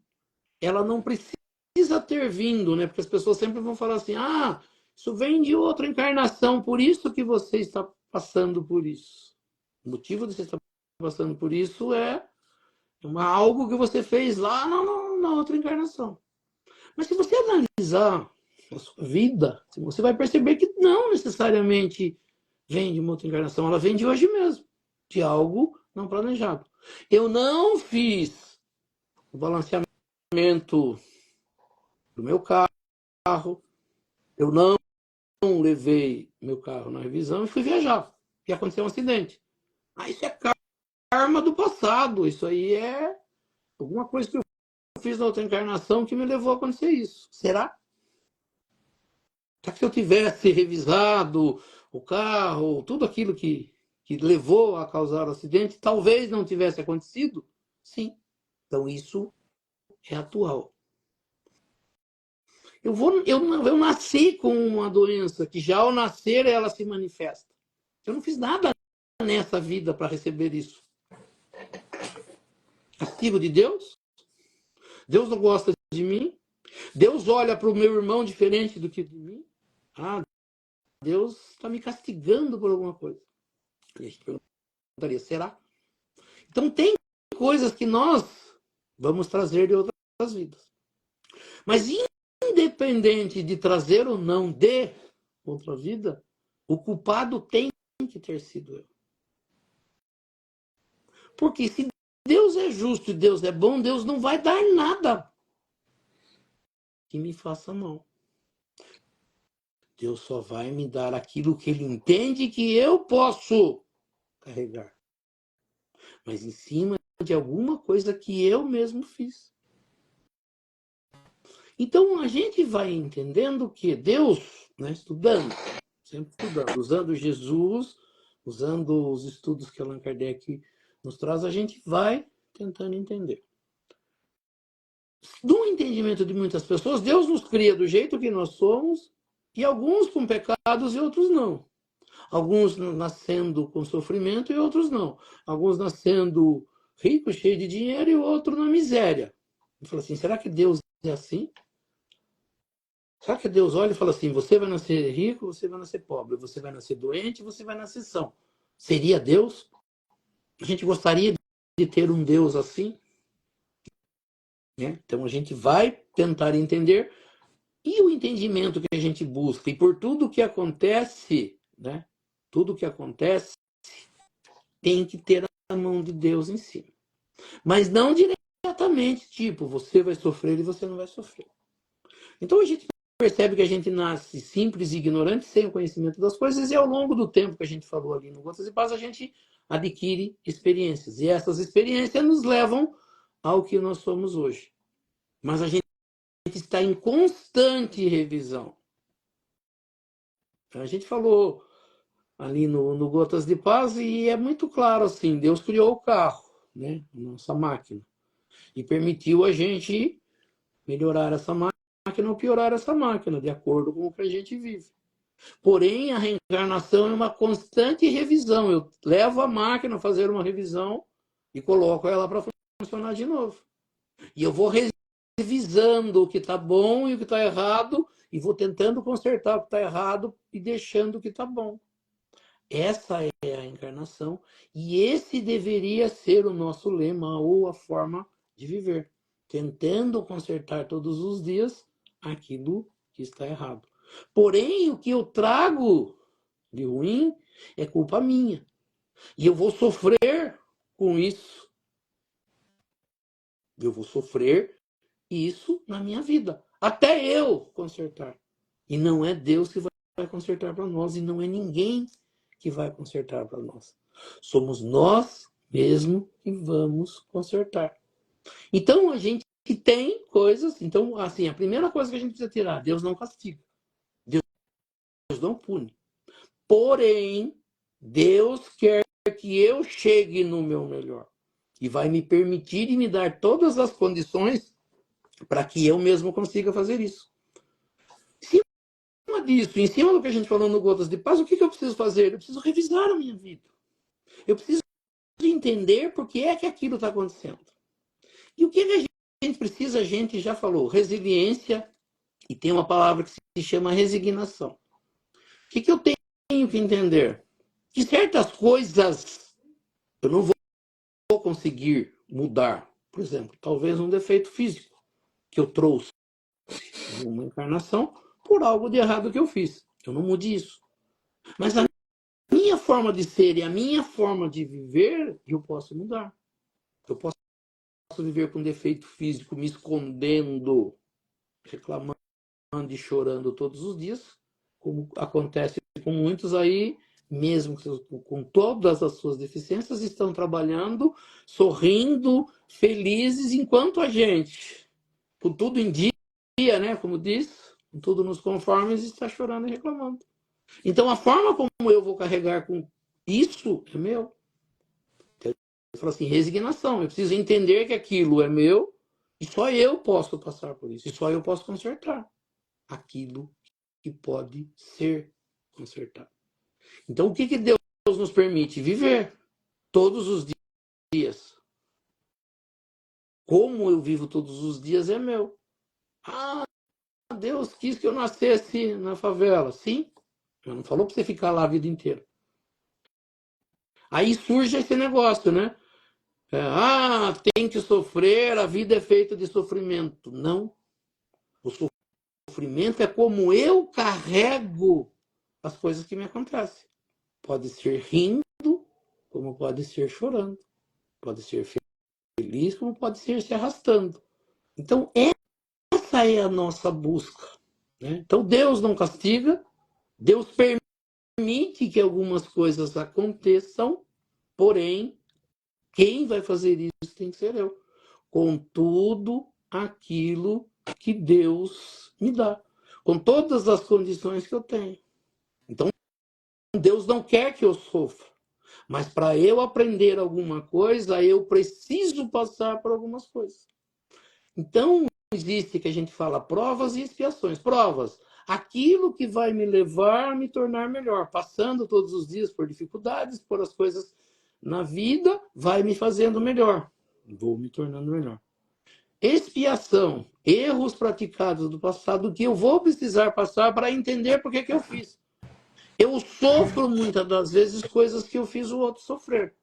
ela não precisa ter vindo, né? Porque as pessoas sempre vão falar assim, isso vem de outra encarnação, por isso que você está passando por isso. O motivo de você estar passando por isso é algo que você fez lá na outra encarnação. Mas se você analisar a sua vida, você vai perceber que não necessariamente vem de uma outra encarnação, ela vem de hoje mesmo, de algo não planejado. Eu não fiz o balanceamento do meu carro, eu não levei meu carro na revisão e fui viajar. E aconteceu um acidente. Ah, isso é karma do passado, isso aí é alguma coisa que eu fiz na outra encarnação que me levou a acontecer isso. Será? Será que se eu tivesse revisado o carro, tudo aquilo que levou a causar o acidente, talvez não tivesse acontecido? Sim. Então isso é atual. Eu nasci com uma doença que já ao nascer ela se manifesta. Eu não fiz nada nessa vida para receber isso. Castigo de Deus? Deus não gosta de mim? Deus olha para o meu irmão diferente do que de mim? Ah, Deus está me castigando por alguma coisa. E a gente perguntaria, será? Então tem coisas que nós vamos trazer de outras vidas. Mas independente de trazer ou não de outra vida, o culpado tem que ter sido eu. Porque se Deus é justo e Deus é bom, Deus não vai dar nada que me faça mal. Deus só vai me dar aquilo que Ele entende que eu posso carregar. Mas em cima de alguma coisa que eu mesmo fiz. Então a gente vai entendendo que Deus, né, estudando, sempre estudando, usando Jesus, usando os estudos que Allan Kardec nos traz, a gente vai tentando entender. No entendimento de muitas pessoas, Deus nos cria do jeito que nós somos, e alguns com pecados e outros não. Alguns nascendo com sofrimento e outros não. Alguns nascendo ricos, cheios de dinheiro, e outros na miséria. Eu falo assim, será que Deus é assim? Será que Deus olha e fala assim, você vai nascer rico, você vai nascer pobre, você vai nascer doente, você vai nascer são? Seria Deus? A gente gostaria de ter um Deus assim? Né? Então a gente vai tentar entender, e o entendimento que a gente busca, e por tudo que acontece, né? Tudo que acontece tem que ter a mão de Deus em cima. Mas não diretamente, tipo, você vai sofrer e você não vai sofrer. Então a gente percebe que a gente nasce simples e ignorante, sem o conhecimento das coisas, e ao longo do tempo que a gente falou ali no Gotas e Paz, a gente adquire experiências. E essas experiências nos levam ao que nós somos hoje. Mas a gente está em constante revisão. A gente falou ali no Gotas de Paz, e é muito claro assim, Deus criou o carro, né? Nossa máquina, e permitiu a gente melhorar essa máquina ou piorar essa máquina, de acordo com o que a gente vive. Porém, a reencarnação é uma constante revisão. Eu levo a máquina a fazer uma revisão e coloco ela para funcionar de novo. E eu vou revisando o que está bom e o que está errado, e vou tentando consertar o que está errado e deixando o que está bom. Essa é a encarnação, e esse deveria ser o nosso lema ou a forma de viver, tentando consertar todos os dias aquilo que está errado. Porém, o que eu trago de ruim é culpa minha, e eu vou sofrer com isso. Eu vou sofrer isso na minha vida, até eu consertar. E não é Deus que vai consertar para nós, e não é ninguém que vai consertar para nós. Somos nós mesmos que vamos consertar. Então a gente tem coisas. Então, assim, a primeira coisa que a gente precisa tirar: Deus não castiga, Deus não pune. Porém, Deus quer que eu chegue no meu melhor e vai me permitir e me dar todas as condições para que eu mesmo consiga fazer isso. Disso, em cima do que a gente falou no Gotas de Paz, o que eu preciso fazer? Eu preciso revisar a minha vida. Eu preciso entender por que é que aquilo está acontecendo. E o que a gente precisa, a gente já falou, resiliência, e tem uma palavra que se chama resignação. O que eu tenho que entender? Que certas coisas eu não vou conseguir mudar. Por exemplo, talvez um defeito físico que eu trouxe uma encarnação por algo de errado que eu fiz. Eu não mude isso. Mas a forma de ser e a minha forma de viver, eu posso mudar. Eu posso viver com defeito físico, me escondendo, reclamando e chorando todos os dias, como acontece com muitos aí, mesmo com todas as suas deficiências, estão trabalhando, sorrindo, felizes, enquanto a gente, com tudo em dia, né, como diz, com tudo nos conformes, está chorando e reclamando. Então, a forma como eu vou carregar com isso é meu. Eu falo assim, resignação. Eu preciso entender que aquilo é meu e só eu posso passar por isso. E só eu posso consertar aquilo que pode ser consertado. Então, o que Deus nos permite? Viver todos os dias. Como eu vivo todos os dias é meu. Ah, Deus quis que eu nascesse na favela. Sim, eu não falou para você ficar lá a vida inteira. Aí surge esse negócio, né? Tem que sofrer, a vida é feita de sofrimento. Não. O sofrimento é como eu carrego as coisas que me acontecem. Pode ser rindo, como pode ser chorando. Pode ser feliz, como pode ser se arrastando. Então, essa é a nossa busca. Né? Então, Deus não castiga, Deus permite que algumas coisas aconteçam, porém, quem vai fazer isso tem que ser eu. Com tudo aquilo que Deus me dá. Com todas as condições que eu tenho. Então, Deus não quer que eu sofra. Mas para eu aprender alguma coisa, eu preciso passar por algumas coisas. Então, existe que a gente fala provas e expiações. Provas, aquilo que vai me levar a me tornar melhor. Passando todos os dias por dificuldades, por as coisas na vida, vai me fazendo melhor. Vou me tornando melhor. Expiação, erros praticados do passado que eu vou precisar passar para entender por que eu fiz. Eu sofro muitas das vezes coisas que eu fiz o outro sofrer.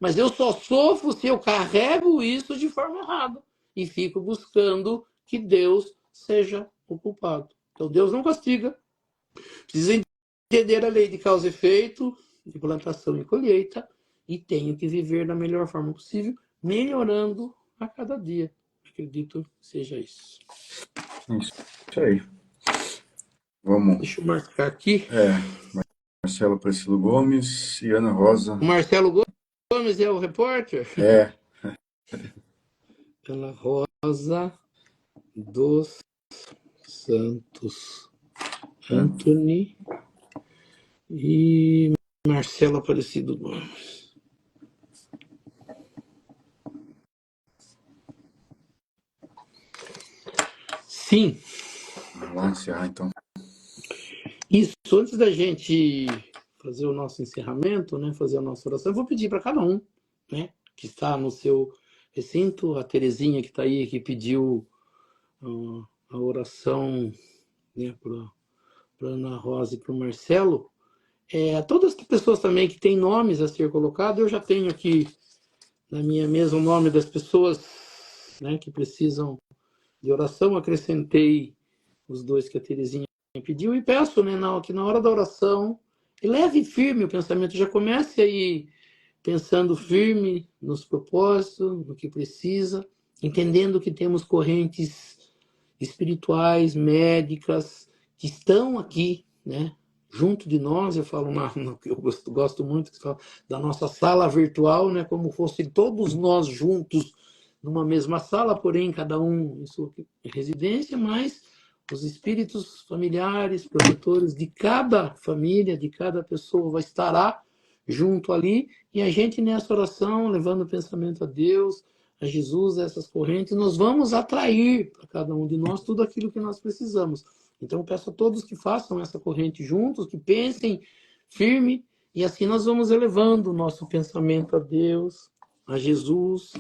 Mas eu só sofro se eu carrego isso de forma errada e fico buscando que Deus seja o culpado. Então Deus não castiga. Precisa entender a lei de causa e efeito, de plantação e colheita, e tenho que viver da melhor forma possível, melhorando a cada dia. Acredito que seja isso. Isso aí. Vamos. Deixa eu marcar aqui. Marcelo Priscilo Gomes e Ana Rosa. O Marcelo Gomes é o repórter? É. Ana Rosa dos Santos Anthony e Marcelo Aparecido Gomes. Sim. Vamos lá encerrar então. Isso, antes da gente fazer o nosso encerramento, né, fazer a nossa oração, eu vou pedir para cada um, né, que está no seu recinto, a Terezinha que está aí, que pediu a oração, né, para Ana Rosa e para o Marcelo, todas as pessoas também que têm nomes a ser colocados, eu já tenho aqui na minha mesa o nome das pessoas, né, que precisam de oração, acrescentei os dois que a Terezinha pediu e peço, né, que na hora da oração, leve firme o pensamento, já comece aí pensando firme nos propósitos, no que precisa, entendendo que temos correntes espirituais, médicas, que estão aqui, né, junto de nós. Eu falo que eu gosto muito da nossa sala virtual, né, como fossem todos nós juntos numa mesma sala, porém cada um em sua residência, mas os espíritos familiares, protetores de cada família, de cada pessoa estará junto ali, e a gente nessa oração, levando o pensamento a Deus, a Jesus, a essas correntes, nós vamos atrair para cada um de nós tudo aquilo que nós precisamos. Então, eu peço a todos que façam essa corrente juntos, que pensem firme, e assim nós vamos elevando o nosso pensamento a Deus, a Jesus,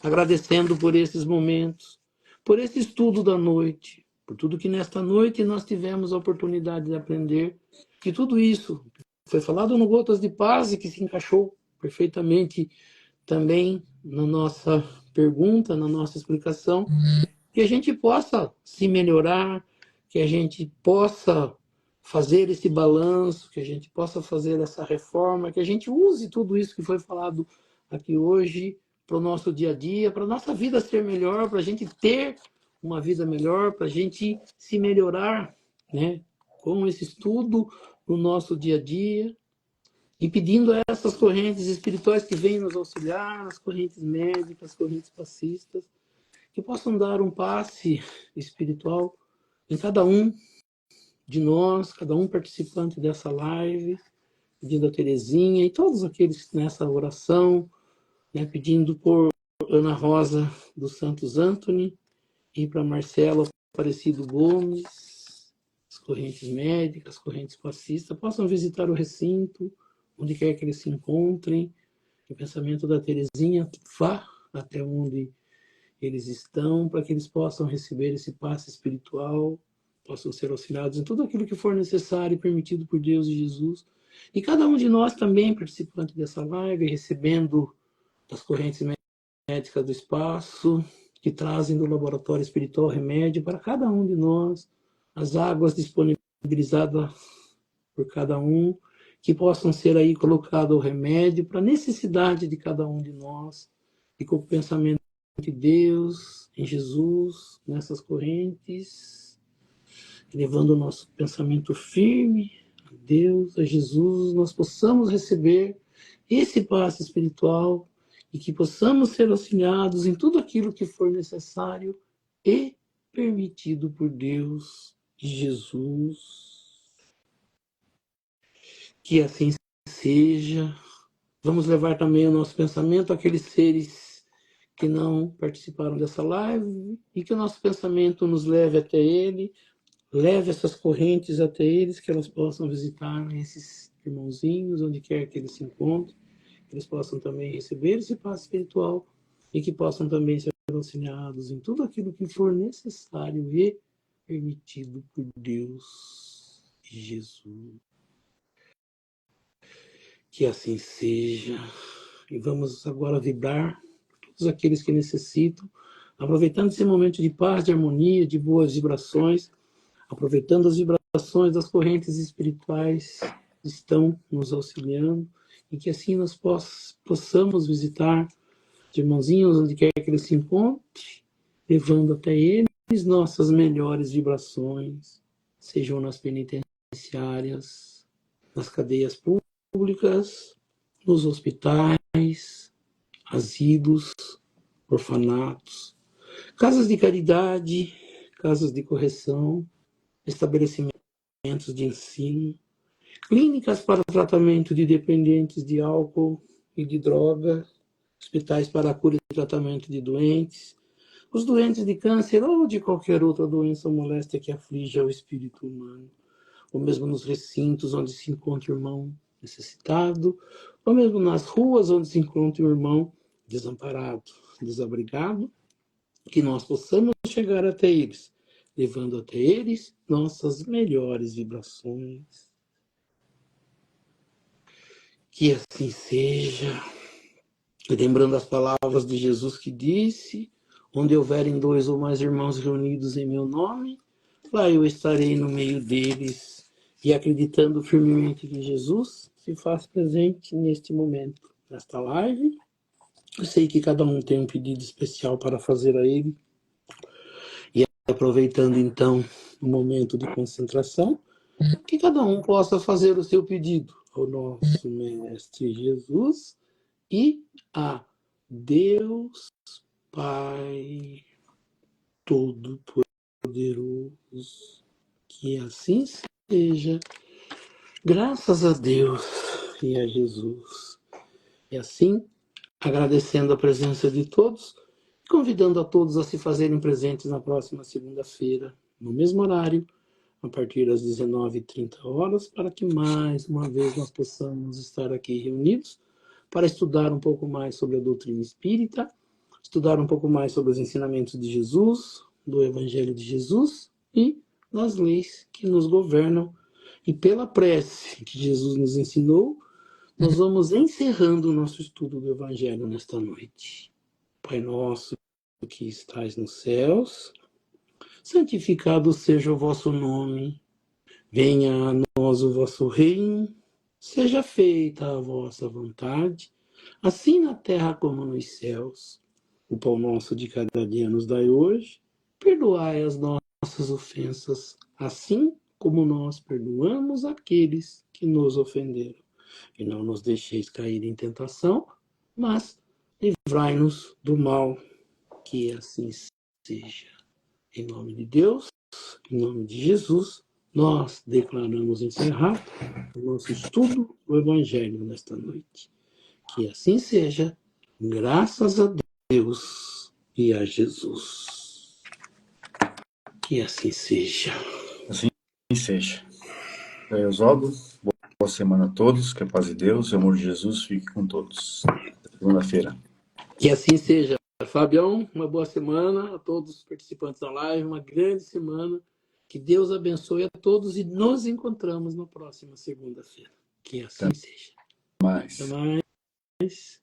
agradecendo por esses momentos, por esse estudo da noite, por tudo que nesta noite nós tivemos a oportunidade de aprender, que tudo isso foi falado no Gotas de Paz e que se encaixou perfeitamente também na nossa pergunta, na nossa explicação, que a gente possa se melhorar, que a gente possa fazer esse balanço, que a gente possa fazer essa reforma, que a gente use tudo isso que foi falado aqui hoje para o nosso dia a dia, para a nossa vida ser melhor, para a gente ter uma vida melhor, para a gente se melhorar, né? Com esse estudo no nosso dia a dia, e pedindo a essas correntes espirituais que vêm nos auxiliar, as correntes médicas, as correntes passistas, que possam dar um passe espiritual em cada um de nós, cada um participante dessa live, pedindo a Terezinha e todos aqueles nessa oração, né, pedindo por Ana Rosa dos Santos Antony e para Marcelo Aparecido Gomes, as correntes médicas, as correntes passistas, possam visitar o recinto, onde quer que eles se encontrem, que o pensamento da Terezinha vá até onde eles estão, para que eles possam receber esse passe espiritual, possam ser auxiliados em tudo aquilo que for necessário e permitido por Deus e Jesus. E cada um de nós também, participante dessa live, recebendo das correntes médicas do espaço, que trazem do laboratório espiritual remédio para cada um de nós, as águas disponibilizadas por cada um, que possam ser aí colocado o remédio para a necessidade de cada um de nós, e com o pensamento de Deus, em Jesus, nessas correntes, levando o nosso pensamento firme a Deus, a Jesus, nós possamos receber esse passe espiritual e que possamos ser auxiliados em tudo aquilo que for necessário e permitido por Deus e Jesus. Que assim seja. Vamos levar também o nosso pensamento àqueles seres que não participaram dessa live e que o nosso pensamento nos leve até ele, leve essas correntes até eles, que elas possam visitar esses irmãozinhos, onde quer que eles se encontrem, que eles possam também receber esse passe espiritual e que possam também ser auxiliados em tudo aquilo que for necessário e permitido por Deus e Jesus. Que assim seja. E vamos agora vibrar todos aqueles que necessitam, aproveitando esse momento de paz, de harmonia, de boas vibrações, aproveitando as vibrações das correntes espirituais que estão nos auxiliando, e que assim nós possamos visitar os irmãozinhos onde quer que eles se encontrem, levando até eles nossas melhores vibrações, sejam nas penitenciárias, nas cadeias públicas, nos hospitais, asilos, orfanatos, casas de caridade, casas de correção, estabelecimentos de ensino, clínicas para tratamento de dependentes de álcool e de droga, hospitais para a cura e tratamento de doentes, os doentes de câncer ou de qualquer outra doença ou moléstia que aflige o espírito humano, ou mesmo nos recintos onde se encontra o irmão necessitado, ou mesmo nas ruas onde se encontra o irmão desamparado, desabrigado, que nós possamos chegar até eles, levando até eles nossas melhores vibrações. Que assim seja. Lembrando as palavras de Jesus que disse: onde houverem 2 ou mais irmãos reunidos em meu nome, lá eu estarei no meio deles. E acreditando firmemente que Jesus se faz presente neste momento, nesta live. Eu sei que cada um tem um pedido especial para fazer a ele. E aproveitando então o momento de concentração, que cada um possa fazer o seu pedido ao nosso Mestre Jesus e a Deus Pai Todo-Poderoso. Que assim seja, graças a Deus e a Jesus. E assim, agradecendo a presença de todos, convidando a todos a se fazerem presentes na próxima segunda-feira, no mesmo horário, a partir das 19h30, para que mais uma vez nós possamos estar aqui reunidos para estudar um pouco mais sobre a doutrina espírita, estudar um pouco mais sobre os ensinamentos de Jesus, do Evangelho de Jesus e das leis que nos governam. E pela prece que Jesus nos ensinou, nós vamos encerrando o nosso estudo do Evangelho nesta noite. Pai nosso que estais nos céus, santificado seja o vosso nome. Venha a nós o vosso reino, seja feita a vossa vontade, assim na terra como nos céus. O pão nosso de cada dia nos dai hoje, perdoai as nossas ofensas, assim como nós perdoamos aqueles que nos ofenderam. E não nos deixeis cair em tentação, mas livrai-nos do mal, que assim seja. Em nome de Deus, em nome de Jesus, nós declaramos encerrado o nosso estudo do Evangelho nesta noite. Que assim seja, graças a Deus e a Jesus. Que assim seja. Assim seja. Daí, Oswaldo, boa semana a todos, que a paz de Deus e o amor de Jesus fique com todos. Segunda-feira. Que assim seja. Fabião, uma boa semana a todos os participantes da live, uma grande semana. Que Deus abençoe a todos e nos encontramos na próxima segunda-feira. Que assim seja. Até Mais. mais.